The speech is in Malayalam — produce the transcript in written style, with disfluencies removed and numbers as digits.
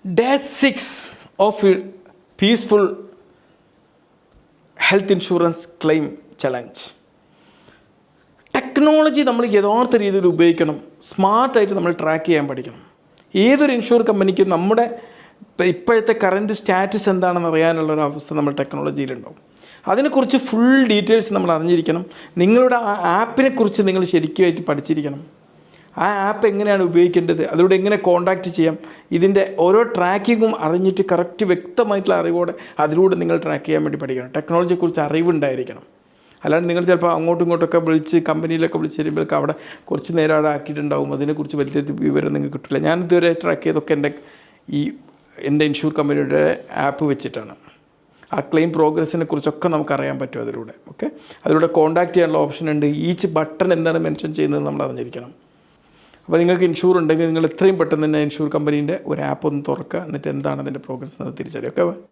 Day 6 of Peaceful Health Insurance Claim Challenge. Technology നമ്മൾ യഥാർത്ഥ രീതിയിൽ ഉപയോഗിക്കണം, സ്മാർട്ടായിട്ട് നമ്മൾ ട്രാക്ക് ചെയ്യാൻ പഠിക്കണം. ഏതൊരു ഇൻഷുർ കമ്പനിക്കും നമ്മുടെ ഇപ്പോഴത്തെ കറൻറ്റ് സ്റ്റാറ്റസ് എന്താണെന്ന് അറിയാനുള്ളൊരവസ്ഥ നമ്മൾ ടെക്നോളജിയിലുണ്ടാവും. അതിനെക്കുറിച്ച് ഫുൾ ഡീറ്റെയിൽസ് നമ്മൾ അറിഞ്ഞിരിക്കണം. നിങ്ങളുടെ ആ ആപ്പിനെക്കുറിച്ച് നിങ്ങൾ ശരിക്കുമായിട്ട് പഠിച്ചിരിക്കണം. ആ ആപ്പ് എങ്ങനെയാണ് ഉപയോഗിക്കേണ്ടത്, അതിലൂടെ എങ്ങനെ കോൺടാക്റ്റ് ചെയ്യാം, ഇതിൻ്റെ ഓരോ ട്രാക്കിങ്ങും അറിഞ്ഞിട്ട് കറക്റ്റ് വ്യക്തമായിട്ടുള്ള അറിവോടെ അതിലൂടെ നിങ്ങൾ ട്രാക്ക് ചെയ്യാൻ വേണ്ടി പഠിക്കണം. ടെക്നോളജിയെക്കുറിച്ച് അറിവുണ്ടായിരിക്കണം. അല്ലാണ്ട് നിങ്ങൾ ചിലപ്പോൾ അങ്ങോട്ടും ഇങ്ങോട്ടൊക്കെ വിളിച്ച് കമ്പനിയിലൊക്കെ വിളിച്ച് തരുമ്പോഴേക്കും അവിടെ കുറച്ച് നേരം അവിടെ ആക്കിയിട്ടുണ്ടാവും, അതിനെക്കുറിച്ച് വലിയ വിവരം നിങ്ങൾക്ക് കിട്ടില്ല. ഞാനിതുവരെ ട്രാക്ക് ചെയ്തൊക്കെ എൻ്റെ ഇൻഷൂർ കമ്പനിയുടെ ആപ്പ് വെച്ചിട്ടാണ്. ആ ക്ലെയിം പ്രോഗ്രസ്സിനെ കുറിച്ചൊക്കെ നമുക്കറിയാൻ പറ്റും അതിലൂടെ. ഓക്കെ, അതിലൂടെ കോൺടാക്റ്റ് ചെയ്യാനുള്ള ഓപ്ഷൻ ഉണ്ട്. ഈച്ച് ബട്ടൺ എന്താണ് മെൻഷൻ ചെയ്യുന്നത് നമ്മൾ അറിഞ്ഞിരിക്കണം. അപ്പോൾ നിങ്ങൾക്ക് ഇൻഷൂർ ഉണ്ടെങ്കിൽ നിങ്ങൾ എത്രയും പെട്ടെന്ന് തന്നെ ഇൻഷൂർ കമ്പനീൻ്റെ ഒരു ആപ്പ് ഒന്ന് തുറക്കുക, എന്നിട്ട് എന്താണ് അതിൻ്റെ പ്രോഗ്രസ് എന്ന് തിരിച്ചറിയുക. ഓക്കെ.